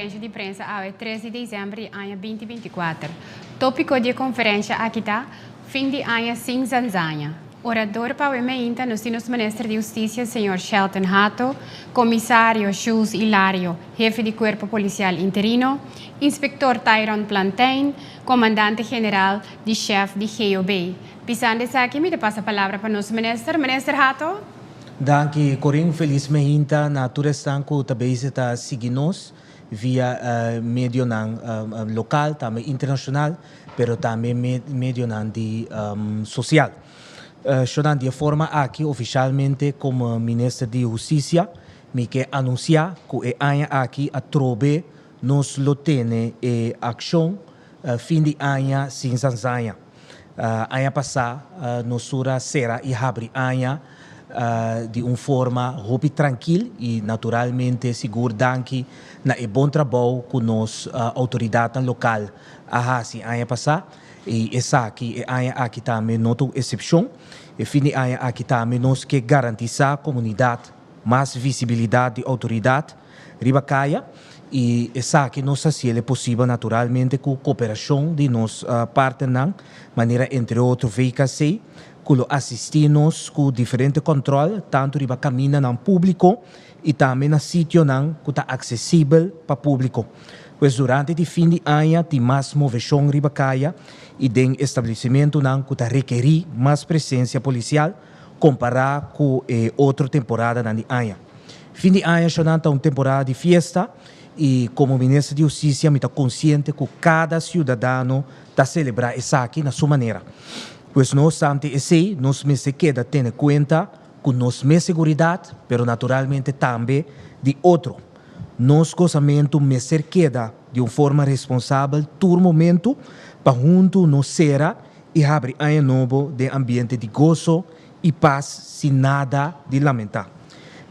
conferência de imprensa ao 13 de dezembro de ano 2024. Tópico de conferência aqui está, fim de ano sem zanzanha. Orador para o EMEINTA, nos ministro de Justiça, Sr. Shelton Hato, comissário Jules Hilário, chefe de Corpo Policial Interino, inspetor Tyron Plantain, comandante-geral de chefe de GOB. Pisando aqui, me passa a palavra para o nosso ministro. Ministro Hato. Danke, Corinho, feliz meinta na turestanco também está seguindo via meio local, também internacional, pero também meio de social. Shonan de forma aqui oficialmente como ministro de Justiça, me quer anunciar que é aqui a trobe nos lotene e ação fim de ano sem zanzanha. Ano passado, nos será e abre ano de uma forma roupa tranquila e naturalmente seguro danke na bom trabalho com nos autoridade local assim ano passado e essa aqui aqui também nota exceção e fim de ano aqui também nós que garantir a comunidade mais visibilidade de autoridade ribacaia e essa aqui nós se é possível naturalmente com cooperação de nos partenários maneira entre outros veículos que assistimos com diferente controle, tanto riba caminha no público e também no sítio que está acessível para o público. Pois durante o fim de ano, tem mais movição riba caia e tem estabelecimento que está requerir mais presença policial comparado com outra temporada de ano. Fim de ano é uma temporada de festa e como ministro de Justiça, eu estou consciente que cada cidadão está celebrando isso aqui na sua maneira. Pois nós também nos me se queda tendo conta com nós me seguridade, pero naturalmente também de outro. Nos casamento me ser queda de uma forma responsável todo momento para junto nos será e abrir ano novo de ambiente de gozo e paz sem nada de lamentar.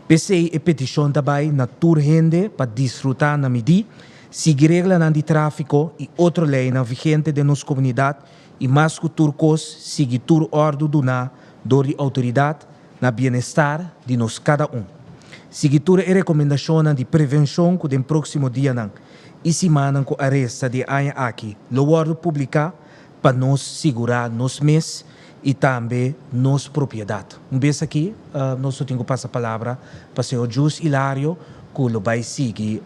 PCI e petição também na toda gente para desfrutar na medida, seguir regras de tráfico e outra lei na vigente de nossa comunidade e mais que turcos seguir toda ordem do de autoridade na bem-estar de nós cada Seguir toda a recomendação de prevenção que no próximo dia e semana que arresta de ano aqui, a ordem pública para nós segurar nos mês e também nos propriedade. Beijo aqui, nós temos que passar a palavra para o senhor Jules Hilário, que vai seguir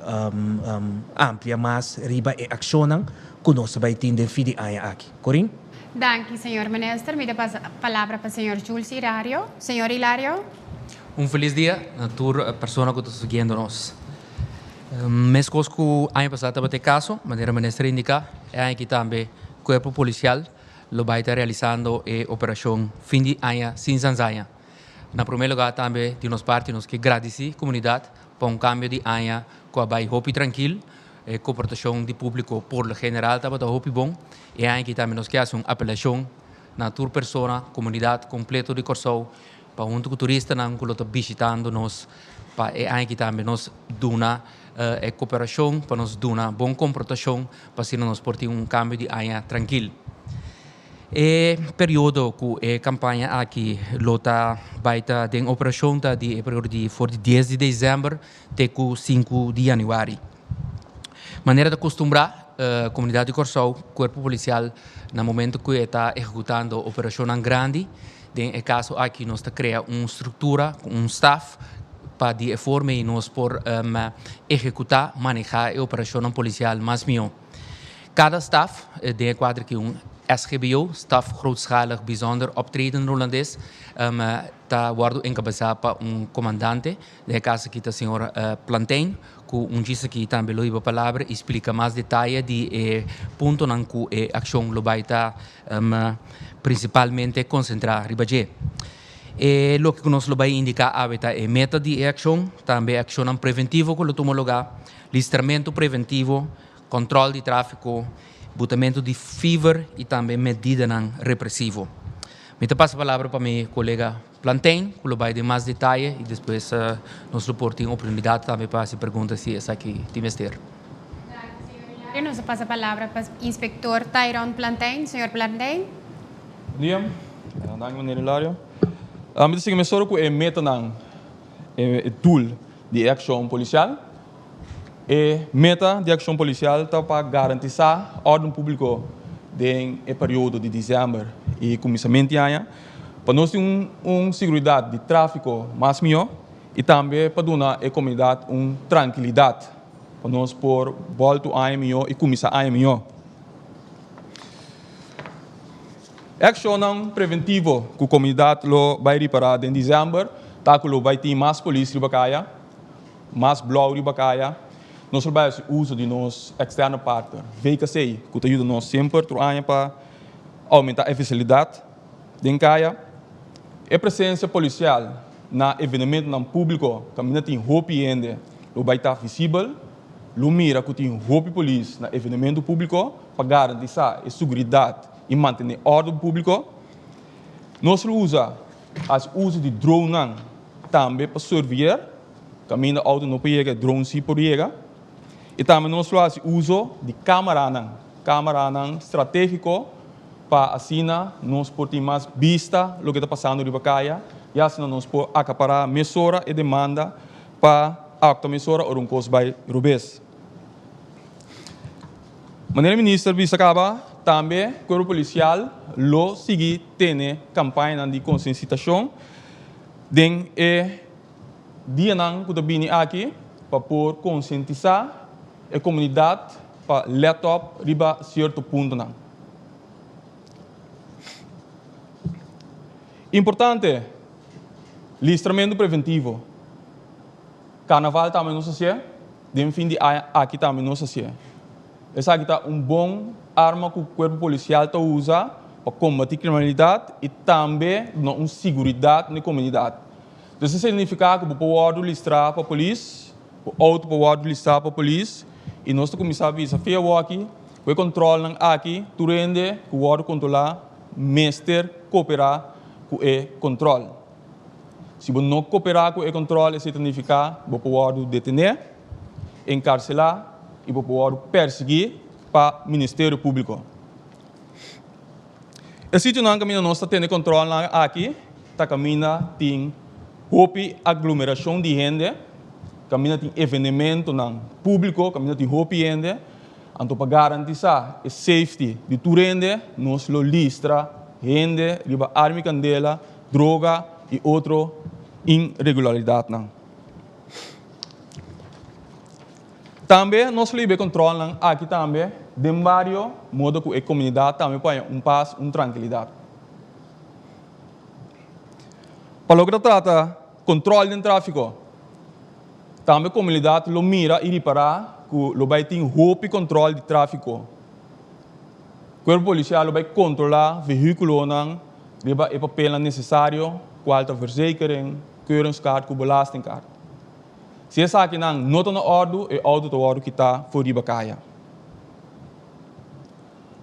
amplia mais riba e ação que nós vai ter no fim de ano aqui. Corinho? Danke, senhor ministro. Me passa a palavra para o senhor Jules Hilário. Senhor Hilário. Feliz dia a toda pessoa que está seguindo nós. Mês que o ano passado estava caso, maneira ministra indica, é aqui também o corpo policial lo vai estar realizando a operação fim de ano sem zanzanha. Na primeiro lugar também de nossa parte nós que agradecer a comunidade por cambio de ano que vai roupa tranquilo, a comportação de público por lo general estava roupa bom e aqui também nós que uma apelação na toda pessoa, comunidade completa de Corsou para junto com o turista que está visitando nós para aqui também nós duna a cooperação para nós duna boa comportação para se nós portar cambio de ano tranquilo. E período que a campanha aqui lota vai estar em operação de período de 10 de dezembro até 5 de janeiro. Maneira de acostumbrar a comunidade de Corsou, corpo policial, no momento que está executando operação grande, em caso aqui nós criamos uma estrutura, um staff para de forma e nós por executar, manejar a operação policial mais melhor. Cada staff de quadro que SGBO, Staf Grootschalig Bijzonder Optreden Holandês, está guardo encabeçado para comandante, de caso aqui está o senhor Plantain, que diz aqui também a palavra, explica mais detalhes de ponto em que a ação vai estar principalmente concentrada ribaje. E o que nós vai indicar é meta de ação, também ação preventiva que toma lugar, listramento preventivo, controle de tráfico, botamento de fever e também medida repressivo. Me passo a palavra para meu colega Plantain, que vai dar mais detalhes e depois nós temos a oportunidade também para se perguntar se essa aqui tem mestre. Nós passa a palavra para o inspetor Tyron Plantain. Senhor Plantain. Bom dia, meneer Hilário. Me disse que a meta é tool de ação policial. A meta de ação policial está para garantir a ordem pública no período de dezembro e começamento de ano, para nós ter segurança de tráfego mais melhor e também para dar à comunidade tranquilidade, para nós por volta a ano melhor e começar a ano melhor. Ação preventiva que a comunidade vai reparar em dezembro, tá que vai ter mais polícia bacaia, mais blau bacaia. Nós vamos uso de nos externo partner, VKC, que ajuda nós sempre para aumentar a eficiência de caia. A presença policial na evento público, que não tem roupa ainda, vai estar visível. Lo mira que tem roupa polícia na evento público para garantir a segurança e manter a ordem pública. Nós usamos uso de drone também para surveillar, caminho auto não pega drone se por chega. E também nós fazemos uso de câmera estratégico para assim nós podemos mais vista o que está passando na caia e assim nós podemos acaparar mesura e demanda para a mesura ou custo by rubes. Maneira ministra visa acaba também o corpo policial lo sigue tendo campanha de conscientização den dia não que vini aqui para por conscientizar a comunidade para laptop riba certo ponto não. Importante, listramento preventivo. Carnaval também não se faz, de fim de aqui também não se faz. Essa aqui está bom arma que o corpo policial usa para combater a criminalidade e também uma segurança na comunidade. Isso significa que o povo listrar para a polícia, o outro povo listrar para a polícia, e nós começamos a fazer aqui, o controle aqui, tu rende, o outro controlar, mestre, cooperar com o controle. Se você não cooperar com o controle, isso significa que o povo detener, encarcelar e o povo perseguir para o Ministério Público. E se não caminha nós temos controle aqui, tá caminha tem roupa aglomeração de gente, caminha tem evento público, caminha tem roupa de gente, então para garantir a safety de tudo gente, nós lo listra gente, riba arma candela, droga e outra irregularidade não. Também nós livre controle aqui também, de barrio, modo que a comunidade também põe paz, tranquilidade. Para o que trata controle do tráfego, também a comunidade lo mira e reparar que lo vai ter roupa e controle de tráfego. O corpo policial vai controlar veículos não, riba e papel necessário, qual a verzekering, keuringskaart, belastingkaart. Se essa aqui não está na ordem, é auto da ordem que está fora da caia.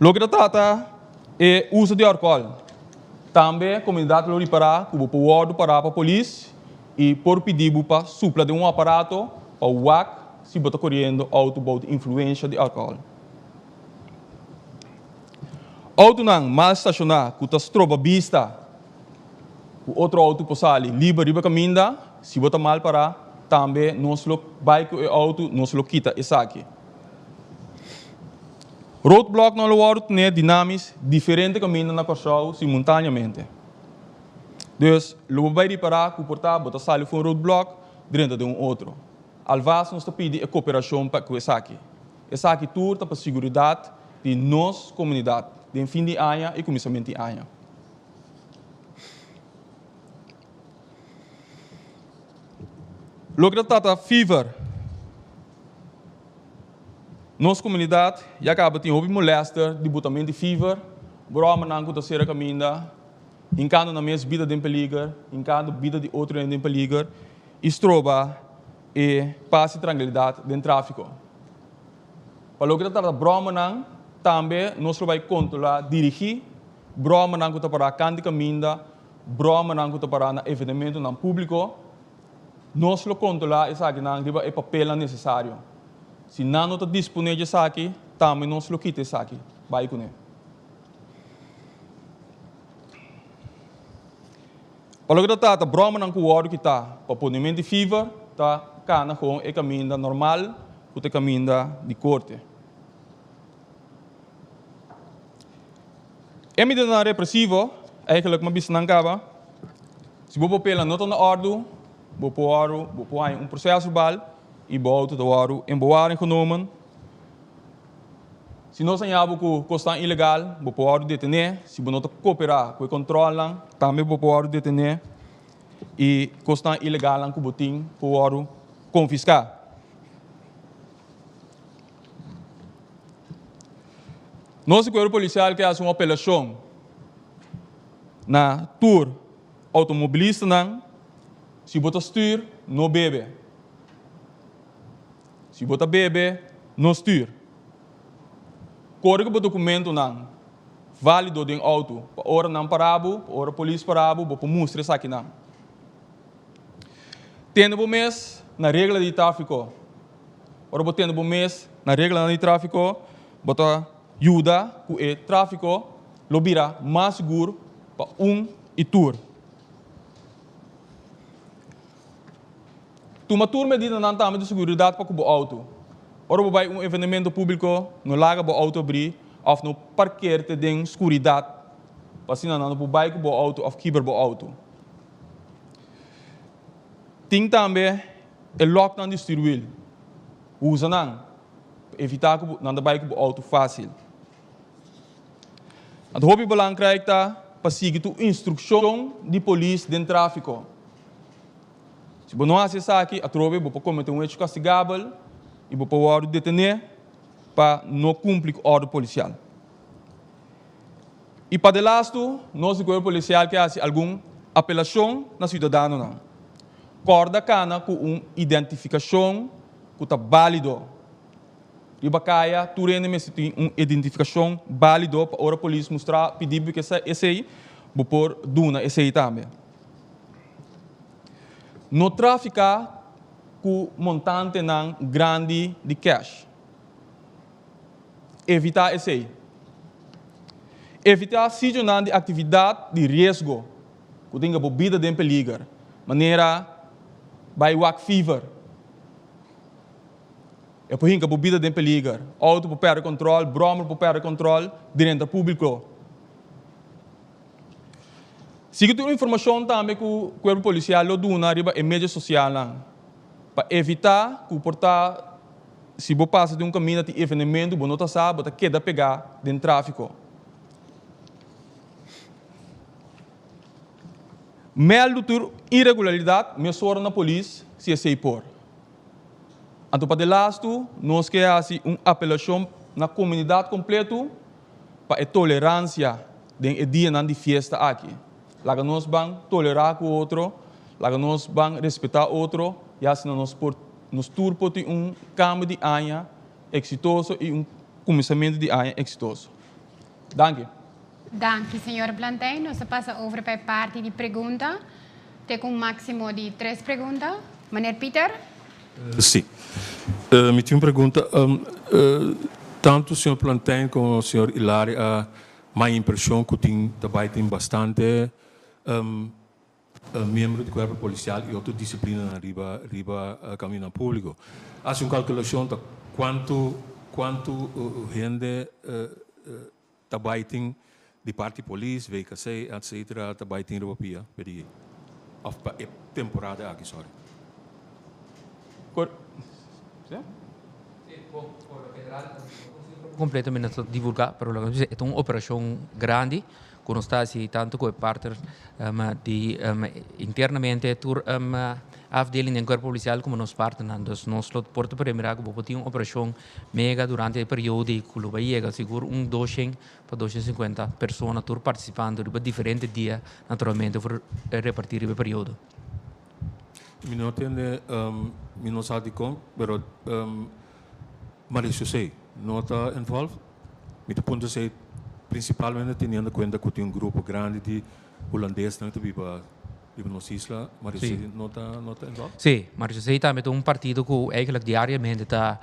O que trata é o uso de álcool. Também a comunidade lo reparar que o povo parar para a polícia e por pedir para supla de aparato para o WAC se está correndo auto de influência de álcool. Auto não mal estacionar, que está tropa vista, o outro auto passali livre caminho, se está mal parar, também nós lo bike e auto nós lo quita essa aqui. Roadblock não lo tem dinâmicas diferentes caminhos na pessoa simultaneamente. Dus lo vai reparar que o portátil está saindo de roadblock dentro de outro. Alvas nós pedimos a cooperação para com essa aqui. Essa aqui tudo para a segurança de nossa comunidade, de fim de ano e começamento de ano. O que trata fever, nossa comunidade já acaba de ter molester, debutamento de fever, broma não que terceira caminha, enquanto na minha vida de peligro, enquanto vida de outro em peligro, estroba e passe tranquilidade dentro do tráfico. Para o que trata broma não, também nós vamos controlar, dirigir, broma não que para canto caminha, broma não que para na evento não público. Nós lo controlar essa aqui não é papel necessário. Se não está disponível essa aqui, também nós lo quita essa aqui. Vai com ele. Para o que trata, broma não que o que está para ponimento de fever, tá cana com o caminho normal, o caminho de corte. É medida repressiva, eigenlijk uma bis não acaba. Se você pela nota na ordem, você pode um processo verbal e você pode em bewaring genomen. Se nós temos que custa ilegal, você pode detener. Se você não cooperar com o controle, também você pode detener. E custa ilegal que você tem, pode confiscar. Nosso corpo policial quer fazer uma apelação na tour automobilista, se você stuur, não bebe. Se você bebe, não stuur. Código do documento não válido do auto, para hora não parado, para hora polícia parado, para mostrar isso aqui não. Tendo mês na regra de tráfico, ora você tendo mês na regra de tráfico, você ajuda com o tráfico, lo vira mais seguro para e tour. Uma tour medida não tem de segurança para o auto. Ora, vai evento público, no laga o auto abrir, ou no parquear te den escuridade, para assim não vai com o auto ou quebrar o auto. Tem também o lockdown distribuído. Usa não, evitar que não vai com o auto fácil. A hobby belangrijk para seguir a instrução de polícia dentro do tráfico. Se você não faz isso aqui, a tropa vai cometer um hecho castigável e você pode detener para não cumprir a ordem policial. E para de lasto, nosso corpo policial quer fazer alguma apelação na cidadão não. Corda cana com uma identificação que está válida. E bacaia, tu rende uma identificação válida para a polícia mostrar, pedir que esse aí, vou pôr duna esse aí também. Não traficar com montante não grande de cash. Evitar esse aí. Evitar sítio de atividade de risco, que tenha bebida de perigo. Maneira, by walk fever. É por isso que a bebida de perigo. Auto para perder controle, broma para perder controle, dentro do público. Siga toda a informação também que o corpo policial lo dá na mídia social. Para evitar que portar, se você passa de um caminho de evenimento, você não sabe, você quer pegar dentro do tráfico. Mel doutor irregularidade, me sora na polícia, se é sei por. Então, para de lasto, nós queremos uma apelação na comunidade completa para a tolerância de dia de festa aqui. Lá nós vamos tolerar com o outro, lá nós vamos respeitar o outro, e assim nós turpo de cambio de ano exitoso e começamento de ano exitoso. Danke. Danke, senhor Plantain. Nós passamos over para a parte de pergunta. Tem um máximo de 3 perguntas. Meneer Pieter? Sim. Me tinha uma pergunta. Tanto o senhor Plantain como o senhor Hilário, a minha impressão que tem bastante membros do corpo policial e outra disciplina na riba caminho público. Há uma calculação de quanto gente tem de parte polícia, VKC, etc., também tem Europia, ou para temporada aqui, sorry. Completamente divulgar, pero é uma operação grande, que nós está tanto com partners internamente tur afdeling do corpo policial como nós partners. Nós porto primeiro que vamos ter uma operação mega durante o período que vai chegar seguro 200 para 250 pessoas tur participando de diferentes dias, naturalmente, para repartir o período. Eu não entendo, eu não sei como, mas eu sei, não está envolvido. Me ponto sei, principalmente tendo em conta que tem grupo grande de holandeses que vive nas islas, mas sí. Não está envolvido? Sim, mas eu sei também um partido que eigenlijk diariamente está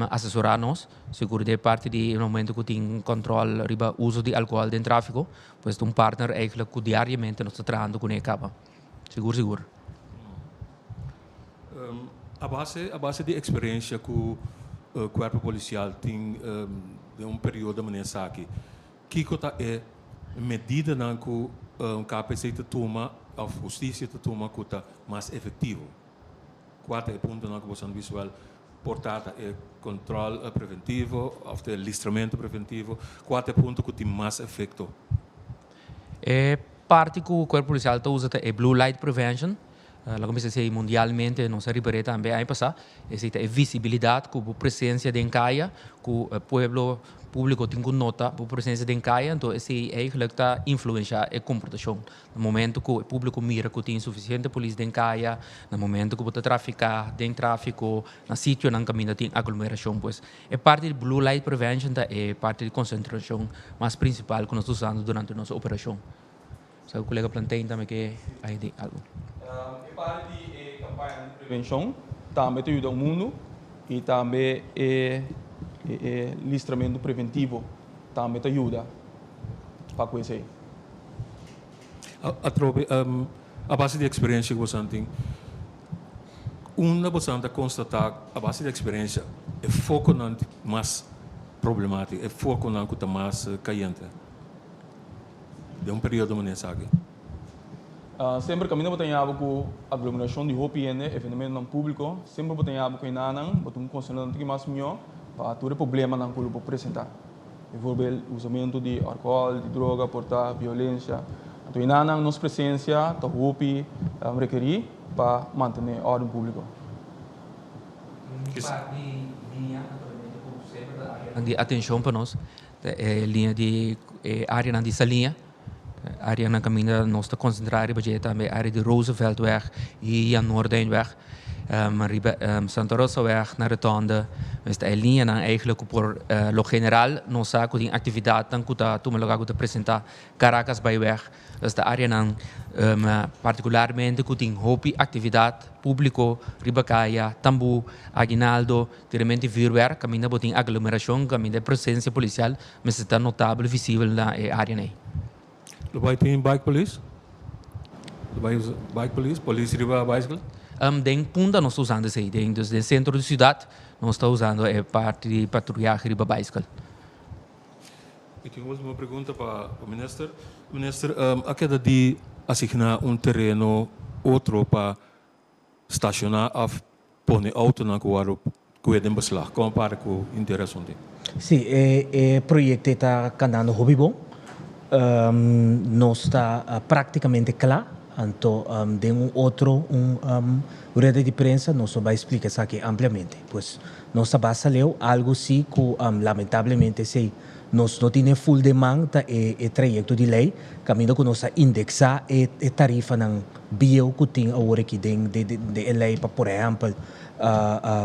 assessorando-nos, seguro de parte de no momento que tem controle riba uso de álcool dentro do tráfico, pois um partner eigenlijk que diariamente nós está trabalhando com ele capa. Seguro. A base de experiência que corpo policial tem período de maneira aqui. Que é medida na que KPC te toma, a justiça te toma, que está mais efetivo. Quarto é ponto na que você visual portada é controle preventivo, ou de listramento preventivo. Quarto ponto que tem mais efeito. É parte que o corpo policial usa é blue light prevention. Como se diz mundialmente, não se repete também aí passar. Existe a visibilidade com a presença de encaia, que o povo público tem que nota a presença de encaia, então esse eigenlijk está influenciar a comportação. No momento que o público mira que tem suficiente polícia de encaia, no momento que pode traficar, tem tráfico, na sítio não caminho tem aglomeração, pues é parte de blue light prevention, é parte de concentração mais principal que nós estamos usando durante a nossa operação. So, o colega planteia também que aí tem algo. É parte de campanha de prevenção, também ajuda o mundo e também listramento preventivo, também ajuda para conhecer. A base de experiência que você tem, você constatar a base de experiência é foco na mais problemático, é foco na que está mais caliente. De período de mensagem. Sempre caminho botanhava com aglomeração de roupa e evento não público, sempre botanhava com inanang, botum considerando que mais melhor para todo problema não pode apresentar. Envolver o usamento de álcool, de droga, portar violência. Então inanang nossa presença, a roupa requerir para manter a ordem pública. De atenção para nós, linha de área de salinha. A área na caminho nós está concentrada também a área de Rooseveltweg e a Noordenweg, Santa Rosaweg na Rotonde, mas a linha na eigenlijk por lo general nós saco de atividade tanto que tu me logo te apresentar Caracas Byweg, esta área não particularmente que tem hobby atividade público Ribacaia, Tambu, Aguinaldo, diretamente Vuurwerk, caminho botin aglomeração, caminho de presença policial, mas está notável visível na área nem. Vai ter bike police? Bike police? Polícia riba bicycle? Den punta nós estamos usando isso, desde o centro da cidade nós estamos usando a parte de patrulhagem riba bicycle. Eu tenho uma pergunta para o ministro. Ministro, a cada dia assignar terreno outro para estacionar ou pôr auto na rua que é de beslag, compara com o interesse dele? Sim, o projeto está canando hobby bom. Nós está praticamente claro, então tem outro rede de prensa, nós vai explicar isso aqui ampliamente, pois nós basta ler algo assim que lamentavelmente sei, nós não temos full demanda e projeto de lei, caminho que nós indexar e tarifa não bio que tem agora aqui de lei para por exemplo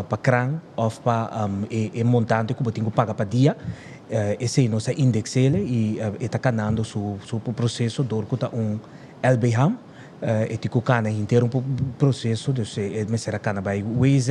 para CRAN ou para montante que tem que pagar para dia. Esse aí nós indexele e está canando o processo do que está LBHAM e que cana inteiro processo de se será cana by WZ,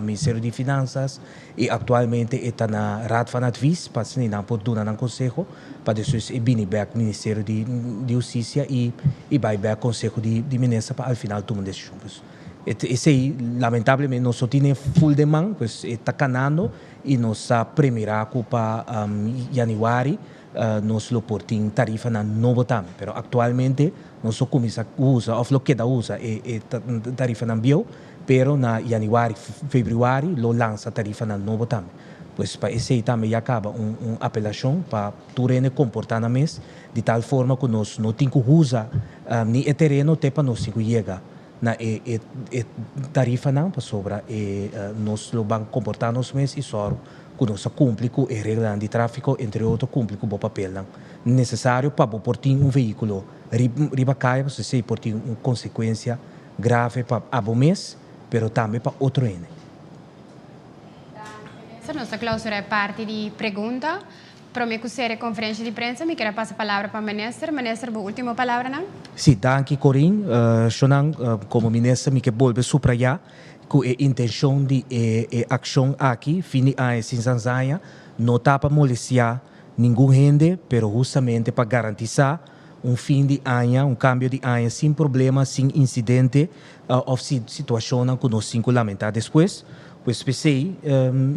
Ministério de Finanças e atualmente está na Raad van Advies para se não pode dar um conselho para depois vir back Ministério de Justiça e vai back Conselho de Ministros para ao final tomar decisões. Esse aí, lamentavelmente, nós só temos full demand, pois está canando e nós primeira para janeiro, nós lo portim tarifa na novo também. Pero atualmente, nós só começa a usar, ou lo que da usa, tarifa na bio, pero na janeiro, fevereiro, lo lança tarifa na novo também. Pois para esse aí também já acaba apelação para turene comportar na mês, de tal forma que nós não temos que usar nem o terreno até para nós chegar. Na tarifa não para sobra nós vamos comportar nos meses e só que nós cumpre com a regra de tráfego entre outros cumpre com o papel não necessário para portar veículo riba caia você sei portar uma consequência grave para o mês, pero também para outro ene. Nossa clausura é parte de pergunta. Para me a conferência de imprensa, me quero passar a palavra para o ministro. Ministro, a última palavra, não? Sim, danke, Corinne. Como ministro, me quero voltar subrayar que a intenção de ação aqui, fim de ano, em Tanzânia, não está para molestar nenhum gente, mas justamente para garantizar fim de ano, cambio de ano sem problema, sem incidente ou situação que nós temos que lamentar depois. Pues pensei,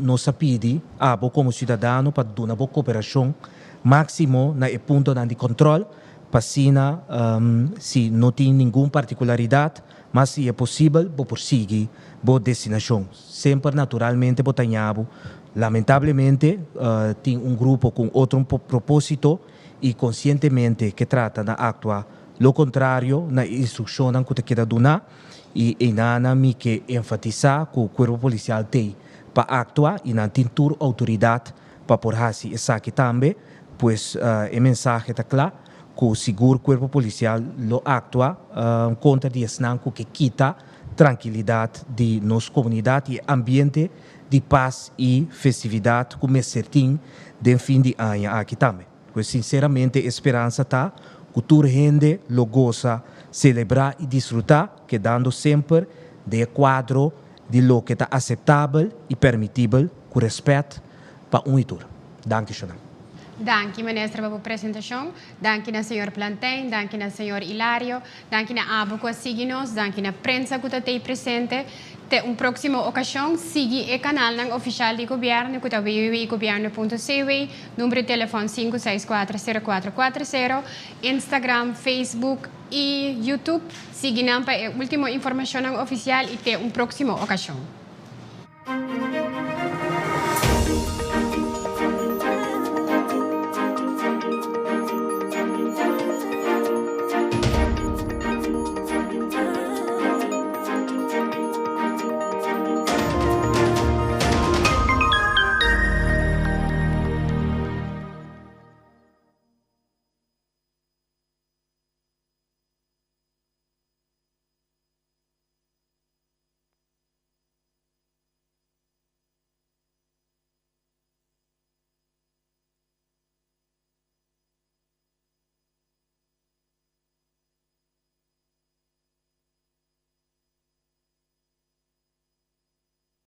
nós pedi como cidadão para dar uma cooperação máximo na ponto de controle, para se não tem nenhuma particularidade, mas se é possível, vou prosseguir a destinação. Sempre naturalmente, lamentavelmente, tem grupo com outro propósito e conscientemente que trata de actuar lo contrário na instrução que te queda donar e ainda me que enfatizar que o corpo policial tem para actuar e não tem toda autoridade para por assim essa aqui também, pois a mensagem está clara que o seguro corpo policial lo actua contra de esnanco que quita tranquilidade de nossa comunidade e ambiente de paz e festividade como é certinho de fim de ano aqui também. Pois sinceramente a esperança está que toda gente lo goza celebrar e desfrutar, quedando sempre de quadro de lo que está aceitável e permitível com respeito para um e outro. Danke schön. Danke, ministra, pela apresentação. Danke na senhor Plantain, danke na senhor Hilário, danke na abo que sigue-nos, danke na prensa que está aí presente. Até uma próxima ocasião, siga o canal oficial do governo, que está www.governo.cw, número de telefone 564-0440, Instagram, Facebook e YouTube. Siga para a última informação oficial e até uma próxima ocasião.